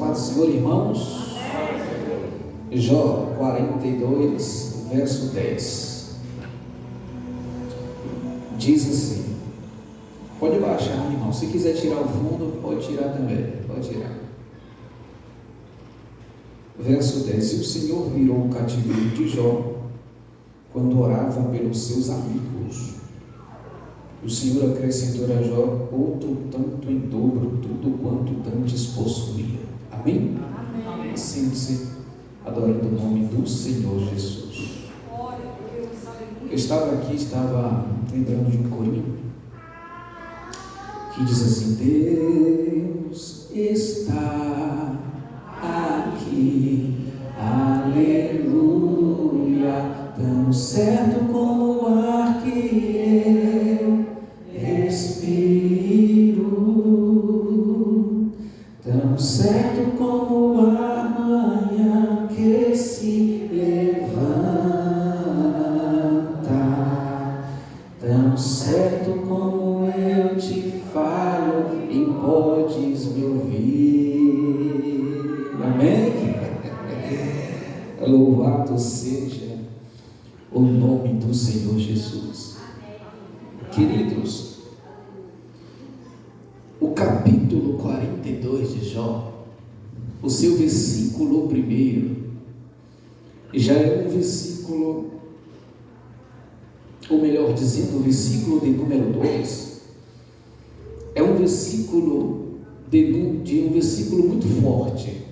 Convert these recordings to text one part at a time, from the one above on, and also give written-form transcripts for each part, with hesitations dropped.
paz do Senhor, irmãos. Jó 42, verso 10. Diz assim, pode baixar, irmão, se quiser tirar o fundo, pode tirar também, pode tirar. Verso 10, e o Senhor virou o cativeiro de Jó, quando orava pelos seus amigos. O Senhor acrescentou a Jó outro tanto em dobro, tudo quanto dantes possuía. Amém? Amém. Sente-se adorando o nome do Senhor Jesus. Eu estava lembrando de um corinho que diz assim: Deus está aqui, aleluia, tão certo como o ar que eu respiro, tão certo como o ar manhã que se levanta, tão certo como eu te falo e podes me ouvir. Amém? Louvado seja o nome do Senhor Jesus. Queridos, o capítulo 42 de Jó, o seu versículo 1, já é um versículo, ou melhor dizendo, o versículo de número 2, é um versículo um versículo muito forte,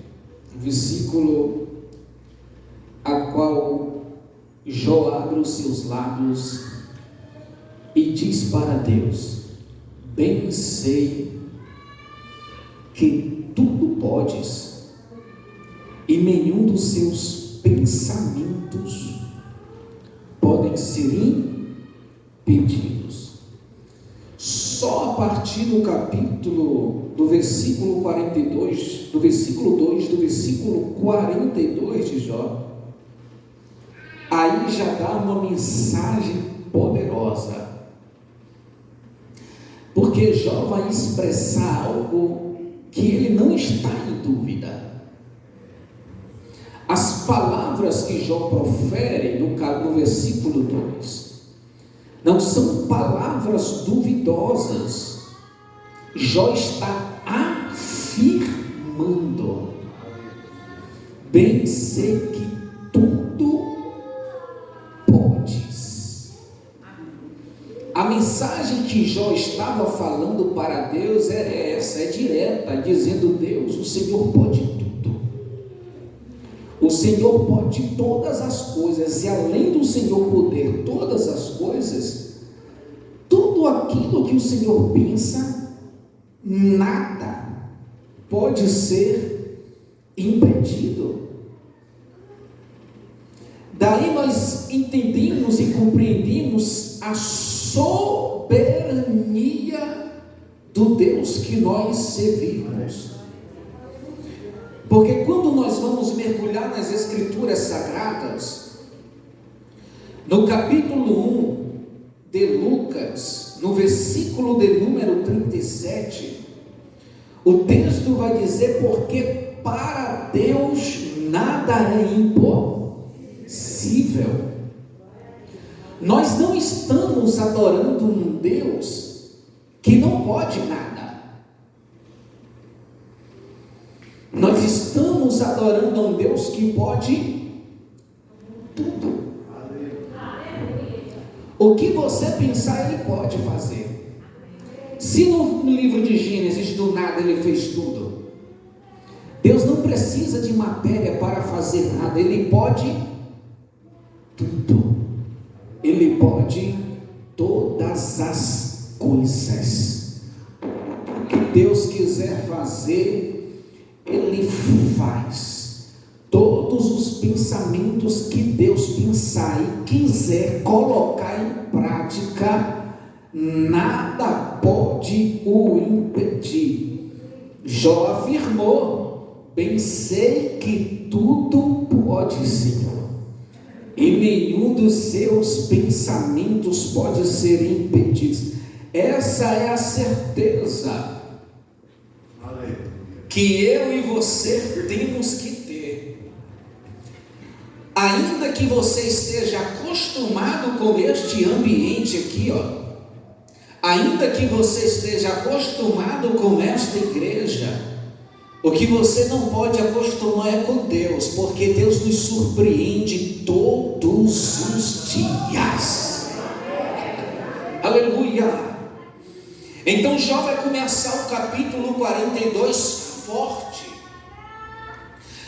um versículo a qual Jó abre os seus lábios e diz para Deus: bem sei que tudo podes e nenhum dos seus pensamentos podem ser impedidos. Só a partir do versículo 42, do versículo 2, do versículo 42 de Jó, aí já dá uma mensagem poderosa, porque Jó vai expressar algo que ele não está em dúvida. As palavras que Jó profere no versículo 2 não são palavras duvidosas. Jó está afirmando: bem sei que tudo podes. A mensagem que Jó estava falando para Deus é essa, é direta, dizendo: Deus, o Senhor pode tudo. O Senhor pode todas as coisas, e além do Senhor poder todas as coisas, tudo aquilo que o Senhor pensa, nada pode ser impedido. Daí nós entendemos e compreendemos a soberania do Deus que nós servimos. Porque quando nós vamos mergulhar nas Escrituras Sagradas, no capítulo 1 de Lucas, no versículo de número 37, o texto vai dizer: porque para Deus nada é impossível. Nós não estamos adorando um Deus que não pode nada. Nós estamos adorando um Deus que pode tudo. O que você pensar, Ele pode fazer. Se no livro de Gênesis do nada Ele fez tudo, Deus não precisa de matéria para fazer nada. Ele pode tudo. Ele pode todas as coisas. O que Deus quiser fazer, Ele faz. Todos os pensamentos que Deus pensar e quiser colocar em prática, nada pode o impedir. Jó afirmou: bem sei que tudo pode, Senhor, e nenhum dos seus pensamentos pode ser impedido. Essa é a certeza que eu e você temos que ter. Ainda que você esteja acostumado com este ambiente aqui, ainda que você esteja acostumado com esta igreja, o que você não pode acostumar é com Deus, porque Deus nos surpreende todos os dias. Aleluia! Então Jó vai começar o capítulo 42 forte,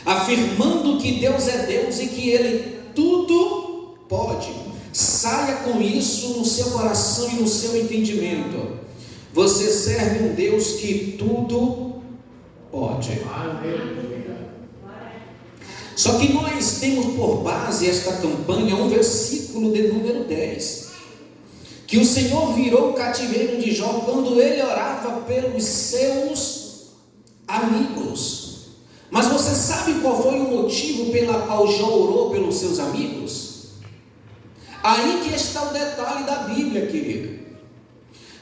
afirmando que Deus é Deus e que Ele tudo pode. Saia com isso no seu coração e no seu entendimento. Você serve um Deus que tudo pode. Só que nós temos por base esta campanha um versículo de número 10, que o Senhor virou o cativeiro de Jó quando ele orava pelos seus amigos. Mas você sabe qual foi o motivo pela qual Jó orou pelos seus amigos? Aí que está o detalhe da Bíblia, querido.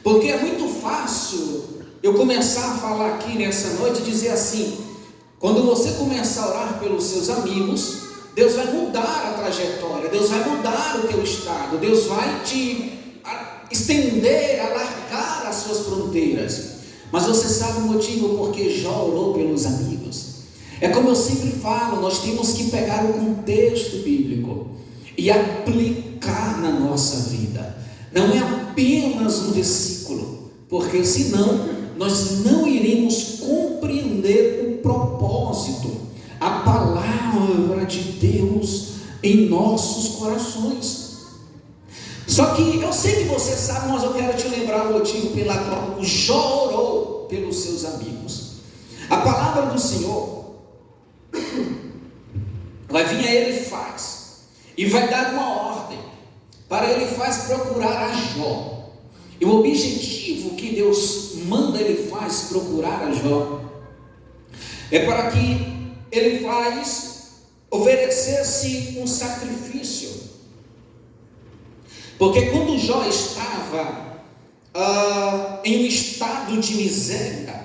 Porque é muito fácil eu começar a falar aqui nessa noite e dizer assim: quando você começar a orar pelos seus amigos, Deus vai mudar a trajetória, Deus vai mudar o teu estado, Deus vai te estender, alargar as suas fronteiras. Mas você sabe o motivo porque Jó orou pelos amigos? É como eu sempre falo, nós temos que pegar o contexto bíblico e aplicar na nossa vida. Não é apenas um versículo, porque senão nós não iremos compreender o propósito, a palavra de Deus em nossos corações. Só que eu sei que você sabe, mas eu quero te lembrar o motivo pela qual o Jó orou pelos seus amigos. A palavra do Senhor vai vir a Elifaz e vai dar uma ordem para Elifaz procurar a Jó. E o objetivo que Deus manda Elifaz procurar a Jó é para que Elifaz oferecesse um sacrifício. Porque quando Jó estava em um estado de miséria,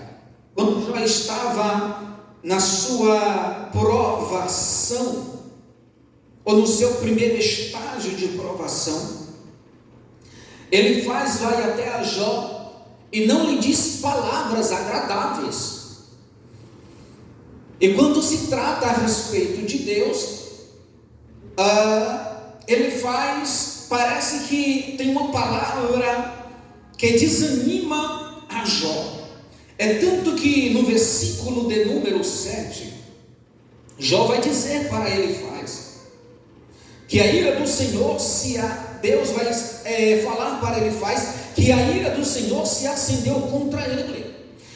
quando Jó estava na sua provação, ou no seu primeiro estágio de provação, Elifaz vai até a Jó e não lhe diz palavras agradáveis. E quando se trata a respeito de Deus, Elifaz parece que tem uma palavra que desanima a Jó. É tanto que no versículo de número 7, Jó vai dizer para Elifaz que a ira do Senhor Deus vai falar para Elifaz que a ira do Senhor se acendeu contra ele,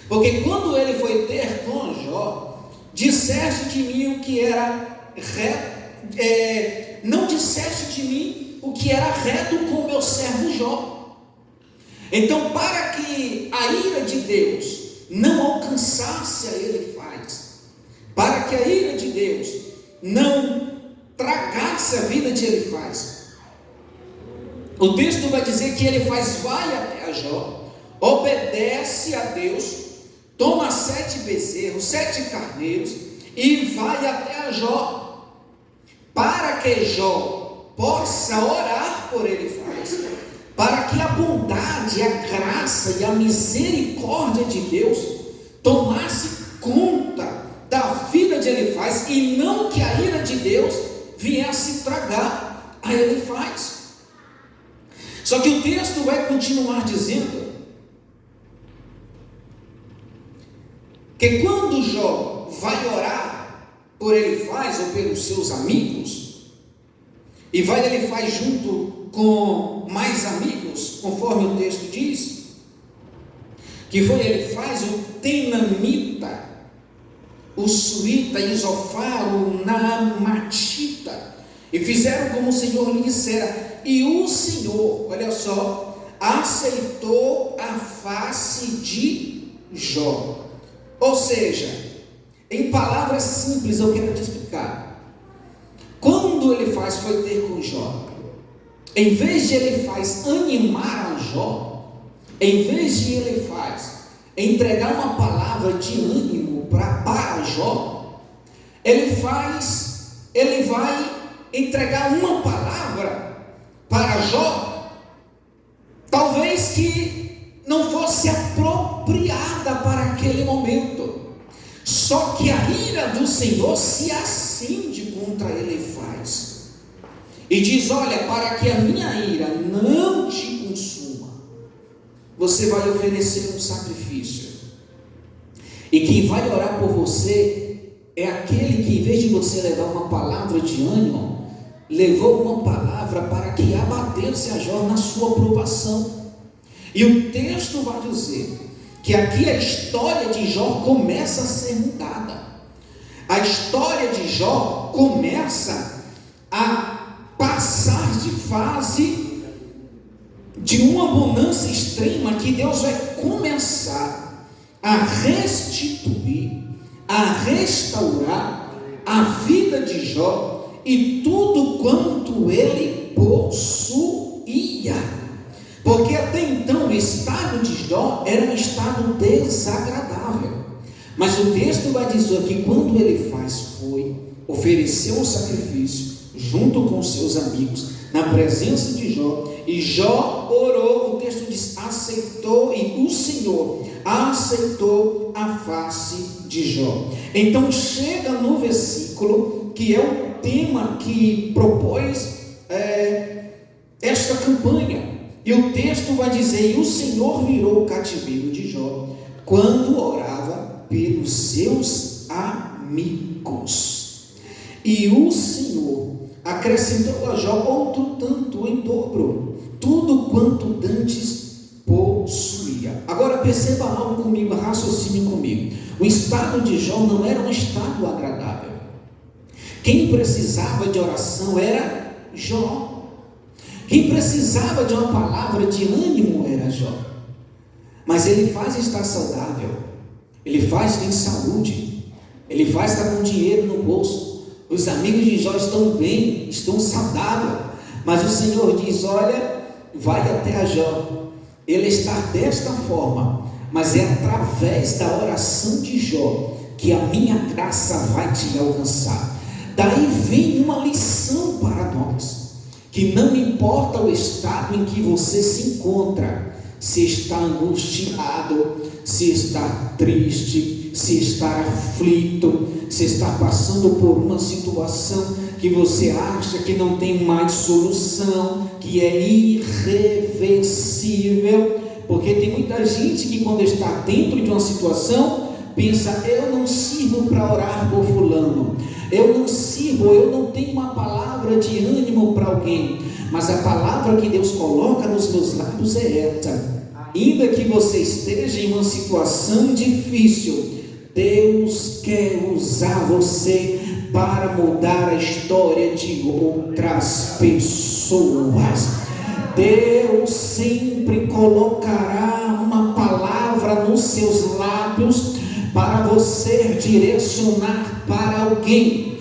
porque quando ele foi ter com Jó, disseste de mim o que era reto, não disseste de mim o que era reto com o meu servo Jó. Então, para que a ira de Deus não alcançasse a Elifaz, para que a ira de Deus não tragasse a vida de Elifaz, o texto vai dizer que Elifaz vai até a Jó, obedece a Deus, toma 7 bezerros, 7 carneiros e vai até a Jó, para que Jó possa orar por Elifaz, para que a bondade, a graça e a misericórdia de Deus tomasse conta da vida de Elifaz, e não que a ira de Deus viesse tragar a Elifaz. Só que o texto vai continuar dizendo que quando Jó vai orar por Elifaz ou pelos seus amigos, e vai Elifaz junto com mais amigos, conforme o texto diz, que foi Elifaz, o Tenamita, o Suíta, Isofar, o Naamatita, e fizeram como o Senhor lhe dissera, e o Senhor, olha só, aceitou a face de Jó. Ou seja, em palavras simples eu quero te explicar. Quando Elifaz foi ter com Jó, em vez de Elifaz animar a Jó, em vez de Elifaz entregar uma palavra de ânimo para Jó, ele vai entregar uma palavra para Jó, talvez que não fosse apropriada para aquele momento. Só que a ira do Senhor se acende contra ele e faz. E diz: olha, para que a minha ira não te consuma, você vai oferecer um sacrifício. E quem vai orar por você é aquele que, em vez de você levar uma palavra de ânimo, levou uma palavra para que abatesse a Jó na sua aprovação. E o texto vai dizer que aqui a história de Jó começa a ser mudada. A história de Jó começa a passar de fase de uma bonança extrema, que Deus vai começar a restituir, a restaurar a vida de Jó e tudo quanto ele possuía. Porque até então o estado de Jó era um estado desagradável. Mas o texto vai dizer que quando ele foi oferecer um sacrifício junto com seus amigos na presença de Jó, e Jó orou, o texto diz, aceitou, e o Senhor aceitou a face de Jó. Então chega no versículo que é o tema que propôs esta campanha. E o texto vai dizer: e o Senhor virou o cativeiro de Jó quando orava pelos seus amigos. E o Senhor acrescentou a Jó outro tanto em dobro, tudo quanto dantes possuía. Agora perceba algo comigo, raciocine comigo. O estado de Jó não era um estado agradável. Quem precisava de oração era Jó. Quem precisava de uma palavra de ânimo era Jó. Mas ele faz estar saudável, ele faz ter saúde, ele faz estar com dinheiro no bolso. Os amigos de Jó estão bem, estão saudáveis. Mas o Senhor diz: olha, vai até a Jó. Ele está desta forma, mas é através da oração de Jó que a minha graça vai te alcançar. Daí vem uma lição para nós, que não importa o estado em que você se encontra, se está angustiado, se está triste, se está aflito, se está passando por uma situação que você acha que não tem mais solução, que é irreversível, porque tem muita gente que, quando está dentro de uma situação, pensa: eu não sirvo para orar por fulano, eu não sirvo, eu não tenho uma palavra de ânimo para alguém. Mas a palavra que Deus coloca nos meus lábios é esta: ainda que você esteja em uma situação difícil, Deus quer usar você para mudar a história de outras pessoas. Deus sempre colocará uma palavra nos seus lábios para você direcionar para alguém.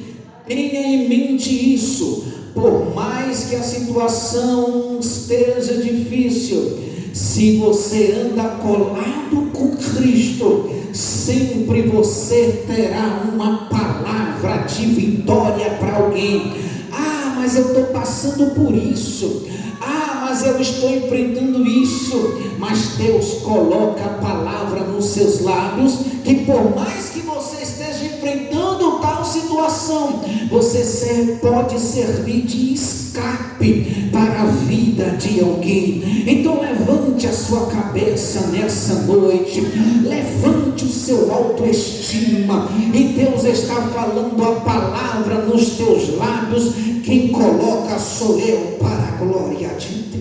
Tenha em mente isso. Por mais que a situação esteja difícil, se você anda colado com Cristo, sempre você terá uma palavra de vitória para alguém. Ah, mas eu estou passando por isso. Ah, mas eu estou enfrentando isso. Mas Deus coloca a palavra nos seus lábios, que por mais que você esteja enfrentando tal situação, você pode servir de escape para a vida de alguém. Então levante a sua cabeça nessa noite, levante o seu autoestima, e Deus está falando a palavra nos teus lábios. Quem coloca sou eu, para a glória de Deus.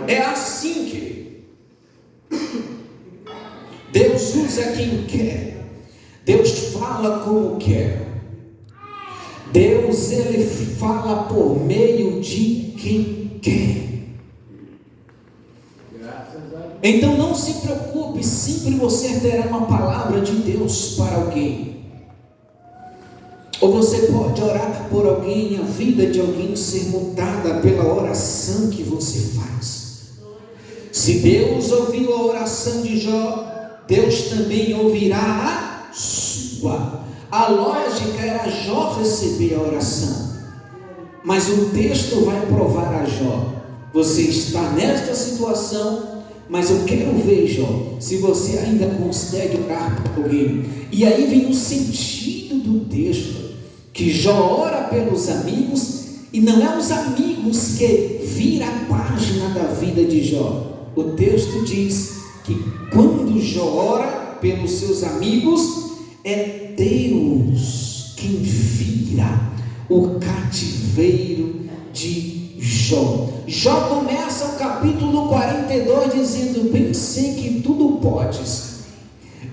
É assim que Deus usa quem quer, Deus fala como quer. Deus, ele fala por meio de quem quer. Então não se preocupe, sempre você terá uma palavra de Deus para alguém. Ou você pode orar por alguém e a vida de alguém ser mudada pela oração que você faz. Se Deus ouviu a oração de Jó, Deus também ouvirá a sua. A lógica era Jó receber a oração, mas o texto vai provar a Jó: você está nesta situação, mas eu quero ver, Jó, se você ainda consegue orar por alguém. E aí vem o sentido do texto, que Jó ora pelos amigos, e não é os amigos que viram a página da vida de Jó. O texto diz que quando Jó ora pelos seus amigos, é Deus quem vira o cativeiro de Jó. Jó começa o capítulo 42 dizendo: pensei que tudo podes,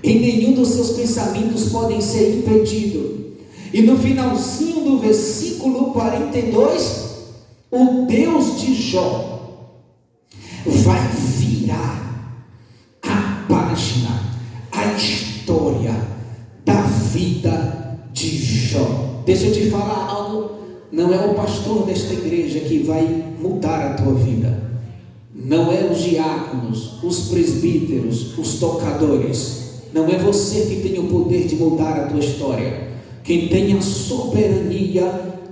e nenhum dos seus pensamentos podem ser impedido. E no finalzinho do versículo 42, o Deus de Jó vai virar a página, a história da vida de Jó. Deixa eu te falar algo: não é o pastor desta igreja que vai mudar a tua vida, não é os diáconos, os presbíteros, os tocadores, não é você que tem o poder de mudar a tua história. Quem tem a soberania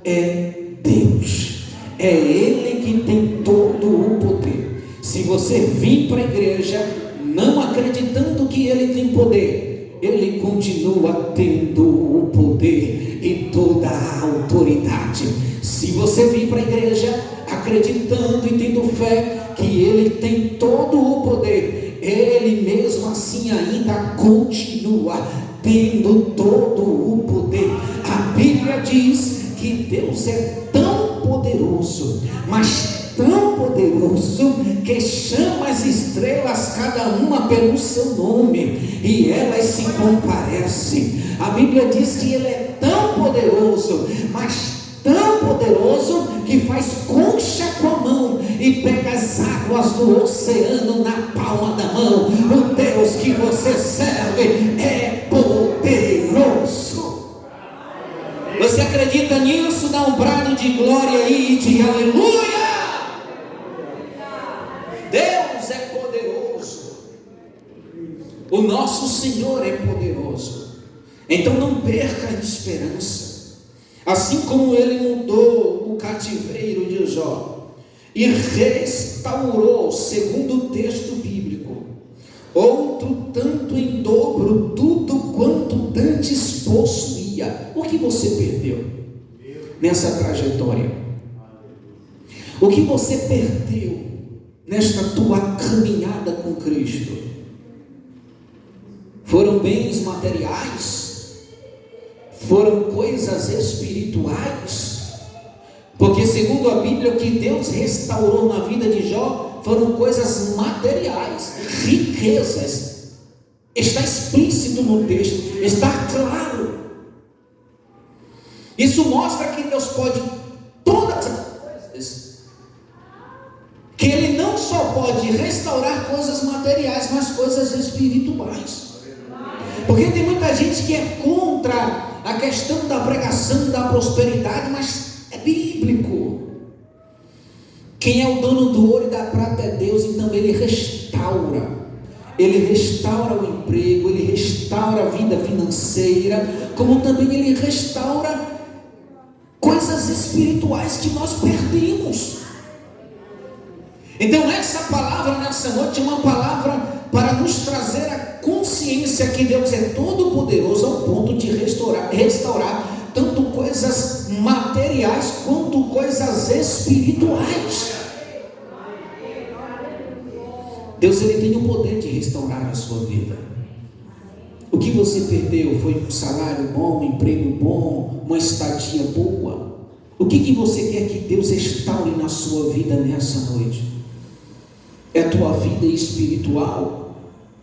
é Deus, é Ele que tem todo o poder. Se você vir para a igreja não acreditando que Ele tem poder, Ele continua tendo o poder e toda a autoridade. Se você vir para a igreja acreditando e tendo fé que Ele tem todo o poder, Ele mesmo assim ainda continua tendo todo o poder. A Bíblia diz que Deus é tão poderoso, mas tão poderoso, que chama as estrelas cada uma pelo seu nome, e elas se comparecem. A Bíblia diz que Ele é tão poderoso, mas tão poderoso, que faz concha com a mão e pega as águas do oceano na palma da mão. O Deus que você serve é poderoso. Você acredita nisso? Dá um brado de glória aí, de aleluia. Deus é poderoso, o nosso Senhor é poderoso. Então não perca a esperança. Assim como Ele mudou o cativeiro de Jó e restaurou, segundo o texto bíblico, outro tanto em dobro tudo quanto dantes possuía. O que você perdeu nessa trajetória? O que você perdeu nesta tua caminhada com Cristo? Foram bens materiais? Foram coisas espirituais? Porque segundo a Bíblia, o que Deus restaurou na vida de Jó foram coisas materiais, riquezas. Está explícito no texto, está claro. Isso mostra que Deus pode todas as coisas, que Ele não só pode restaurar coisas materiais, mas coisas espirituais. Porque tem muita gente que é contra a questão da pregação da prosperidade, mas é bíblico. Quem é o dono do ouro e da prata é Deus, então Ele restaura. Ele restaura o emprego, Ele restaura a vida financeira, como também Ele restaura coisas espirituais que nós perdemos. Então essa palavra nessa noite é uma palavra para nos trazer a consciência que Deus é todo poderoso ao ponto de restaurar tanto coisas materiais quanto coisas espirituais. Deus, Ele tem o poder de restaurar a sua vida. O que você perdeu foi um salário bom, um emprego bom, uma estadia boa? O que você quer que Deus restaure na sua vida nessa noite? É a tua vida espiritual?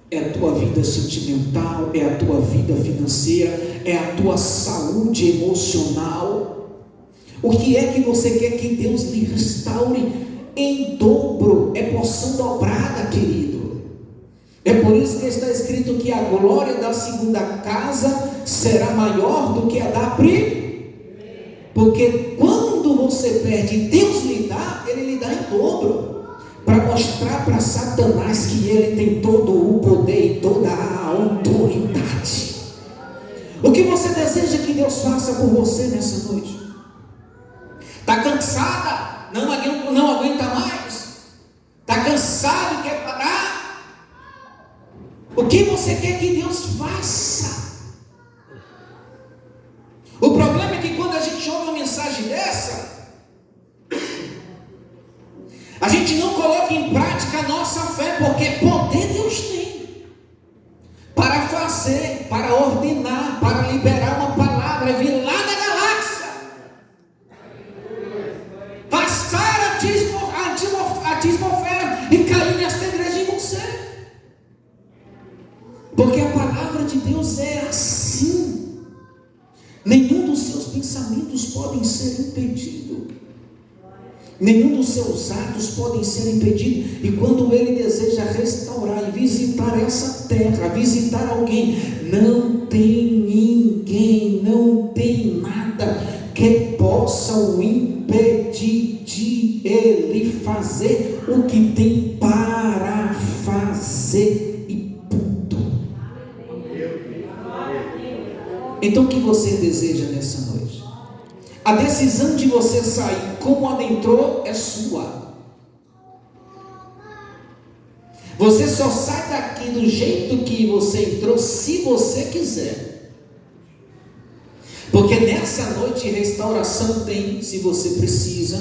É a tua vida sentimental? É a tua vida financeira? É a tua saúde emocional? O que é que você quer que Deus lhe restaure em dobro? É porção dobrada, querido. É por isso que está escrito que a glória da segunda casa será maior do que a da primeira. Porque quando você perde, Deus lhe dá, Ele lhe dá em dobro. para mostrar para Satanás que ele tem todo o poder e toda a autoridade. O que você deseja que Deus faça por você nessa noite? Está cansada? Não aguenta mais? Está cansado e quer parar? O que você quer que Deus faça? O problema é que quando a gente ouve uma mensagem dessa, a gente não coloca em prática a nossa fé, porque poder Deus tem para fazer, para ordenar, para liberar uma palavra, vir lá da galáxia, passar a atmosfera e cair nesta igreja em você, porque a palavra de Deus é assim. Nenhum dos seus pensamentos podem ser impedidos. Nenhum dos seus atos podem ser impedidos. E quando Ele deseja restaurar e visitar essa terra, visitar alguém, não tem ninguém, não tem nada que possa o impedir de Ele fazer o que tem para fazer. E ponto. Então o que você deseja nessa noite? A decisão de você sair como adentrou é sua. Você só sai daqui do jeito que você entrou se você quiser. Porque nessa noite restauração tem, se você precisa.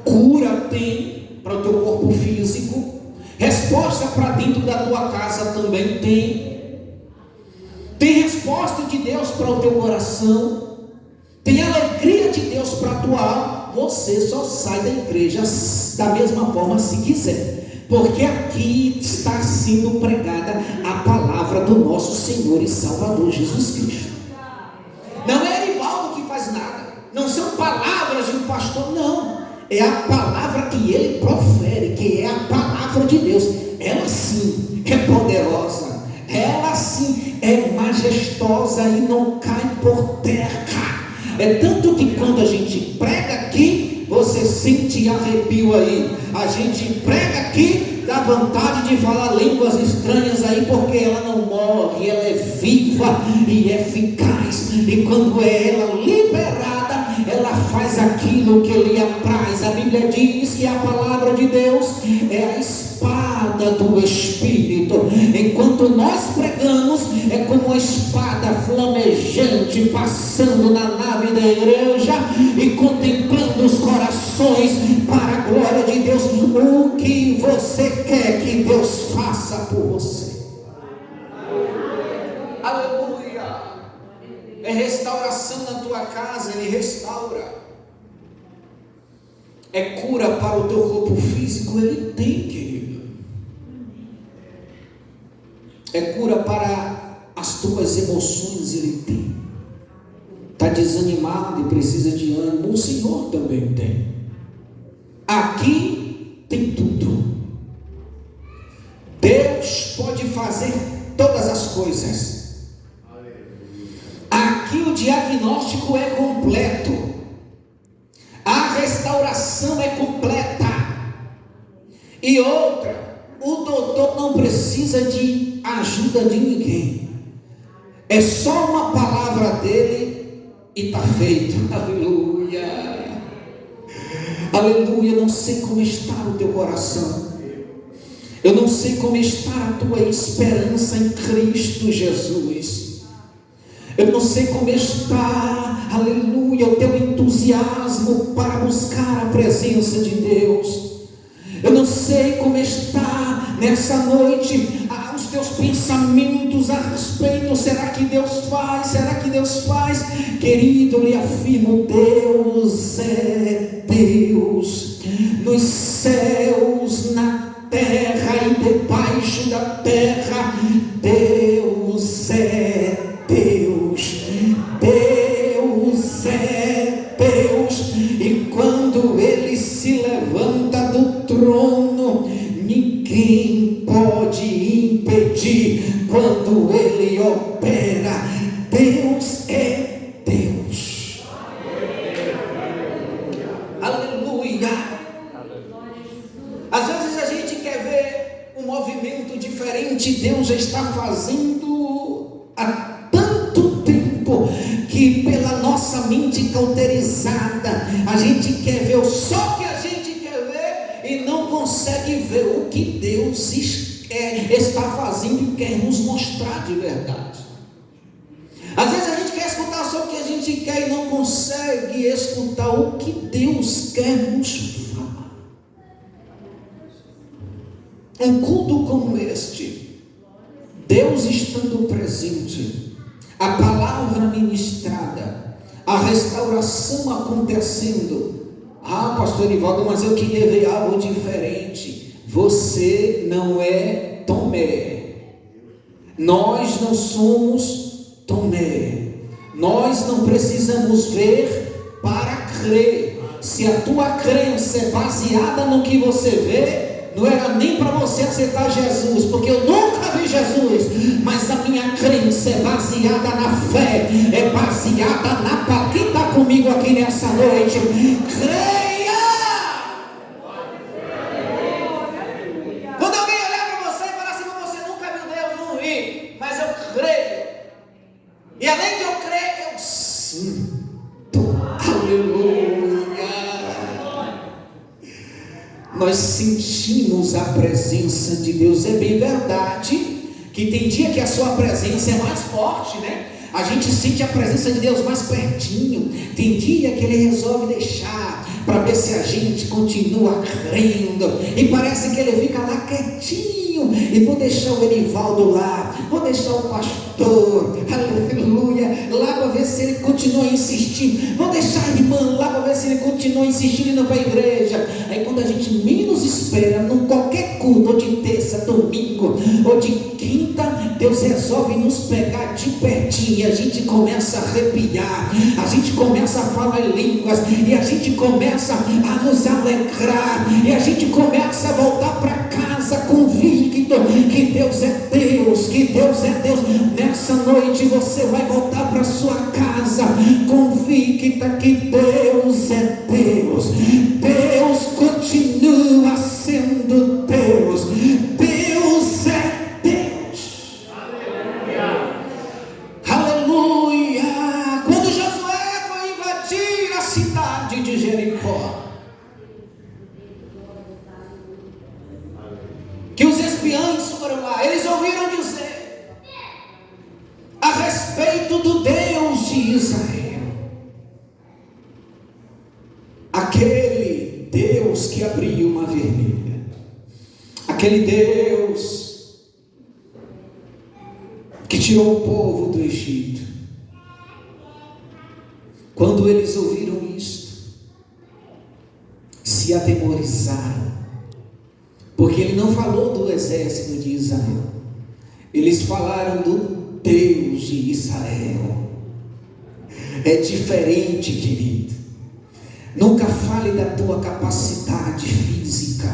Cura tem para o teu corpo físico. Resposta para dentro da tua casa também tem. Tem resposta de Deus para o teu coração. Tem alegria de Deus para a tua alma. Você só sai da igreja da mesma forma se quiser, porque aqui está sendo pregada a palavra do nosso Senhor e Salvador Jesus Cristo. Não é Erivaldo que faz nada, não são palavras de um pastor, não, é a palavra que ele profere, que é a palavra de Deus. Ela sim é poderosa, ela sim é majestosa e não cai por terra. É tanto que quando a gente prega aqui, você sente arrepio aí. A gente prega aqui, dá vontade de falar línguas estranhas aí, porque ela não morre, ela é viva e eficaz. E quando é ela liberada, ela faz aquilo que lhe apraz. A Bíblia diz que a palavra de Deus é a espada do Espírito. Enquanto nós pregamos, é como uma espada flamejante passando na nave da igreja e contemplando os corações para a glória de Deus. O que você quer que Deus faça por você? Aleluia! É restauração na tua casa, Ele restaura. É cura para o teu corpo físico, Ele tem, querido. É cura para as tuas emoções, Ele tem. Está desanimado e precisa de ânimo, o Senhor também tem. Aqui tem tudo. Deus pode fazer todas as coisas. Aqui o diagnóstico é completo. A restauração é completa. E outra, o doutor não precisa de ajuda de ninguém. É só uma palavra dele e está feito. Aleluia. Aleluia. Eu não sei como está o teu coração. Eu não sei como está a tua esperança em Cristo Jesus. Eu não sei como está, aleluia, o teu entusiasmo para buscar a presença de Deus. Eu não sei como está nessa noite os teus pensamentos a respeito. Será que Deus faz? Será que Deus faz? Querido, eu lhe afirmo, Deus é Deus. Nos céus, na terra e debaixo da terra, Deus é Deus. Deus é Deus. E quando Ele se levanta do trono, ninguém pode impedir. Quando Ele opera, Deus é Deus. Aleluia. Às vezes cauterizada. A gente quer ver só o que a gente quer ver e não consegue ver o que Deus está fazendo e quer nos mostrar de verdade. Às vezes a gente quer escutar só o que a gente quer e não consegue escutar o que Deus quer nos falar. Um culto como este, Deus estando presente, a palavra ministrada, a restauração acontecendo. Ah, pastor Ivaldo, mas eu queria ver algo diferente. Você não é Tomé. Nós não somos Tomé. Nós não precisamos ver para crer. Se a tua crença é baseada no que você vê, não era nem para você aceitar Jesus, porque eu nunca vi Jesus, mas a minha crença é baseada na fé, é baseada na palavra. Quem está comigo aqui nessa noite? Creia! Quando alguém olhar para você e falar assim, você nunca viu Deus, não vi, mas eu creio. E além de eu crer, eu sinto. Aleluia! Nós sentimos a presença de Deus. É bem verdade que tem dia que a sua presença é mais forte, né? A gente sente a presença de Deus mais pertinho. Tem dia que Ele resolve deixar para ver se a gente continua crendo, e parece que Ele fica lá quietinho. E vou deixar o Erivaldo lá, vou deixar o pastor, aleluia, lá para ver se ele continua insistindo. Vou deixar a irmã lá para ver se ele continua insistindo indo para a igreja. Aí quando a gente menos espera, num qualquer culto, ou de terça, domingo, ou de quinta, Deus resolve nos pegar de pertinho, e a gente começa a arrepiar, a gente começa a falar em línguas, e a gente começa a nos alegrar, e a gente começa a voltar para casa convicto que Deus é Deus, que Deus é Deus. Nessa noite você vai voltar para sua casa convicta que Deus é Deus. Deus continua sendo Deus. Deus é Deus. Aleluia. Quando Josué foi invadir a cidade de Jericó, que os espiões foram lá, eles ouviram dizer a respeito do Deus de Israel, aquele Deus que abriu o mar vermelho, aquele Deus que tirou o povo do Egito. Quando eles ouviram isto, se atemorizaram, porque ele não falou do exército de Israel, eles falaram do Deus de Israel. É diferente, querido. Nunca fale da tua capacidade física,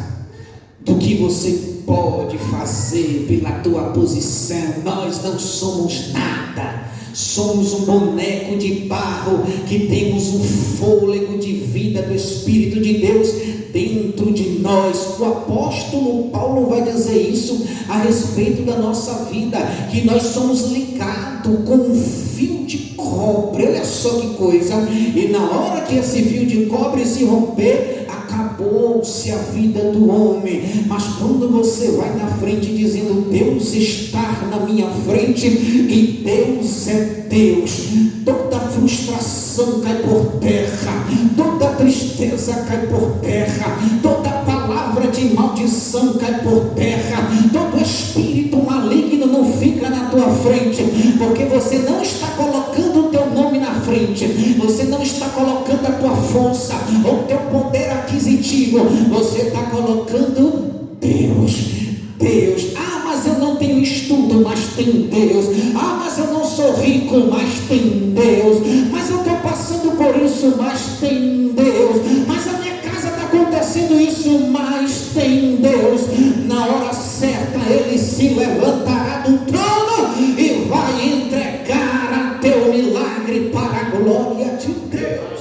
do que você pode fazer pela tua posição. Nós não somos nada. Somos um boneco de barro que temos um fôlego de vida do Espírito de Deus dentro de nós. O apóstolo Paulo vai dizer isso a respeito da nossa vida, que nós somos ligados com um fio de cobre. Olha só que coisa. E na hora que esse fio de cobre se romper, acabou-se a vida do homem. Mas quando você vai na frente dizendo Deus está na minha frente e Deus é Deus, toda frustração cai por terra, toda tristeza cai por terra, toda palavra de maldição cai por terra, todo espírito maligno não fica na tua frente, porque você não está colocando o teu nome na frente, você não está colocando a tua força ou o teu poder aquisitivo, você está colocando Deus. Deus. Ah, mas eu não tenho estudo, mas tem Deus. Ah, mas eu não sou rico, mas tem Deus. Mas eu estou passando por isso, mas tem Deus. Mas a minha casa está acontecendo isso, mas tem Deus. Na hora certa Ele se levantará do trono e vai entregar a teu milagre para a glória de Deus.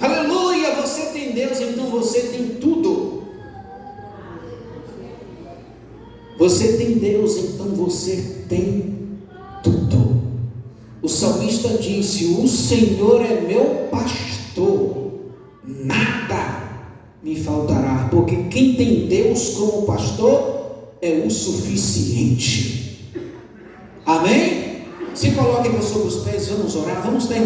Aleluia, você tem Deus, então você tem tudo. Você tem Deus, então você tem tudo. O salmista disse: o Senhor é meu pastor, nada me faltará, porque quem tem Deus como pastor é o suficiente. Amém? Se coloquem sobre os pés, vamos orar, vamos ter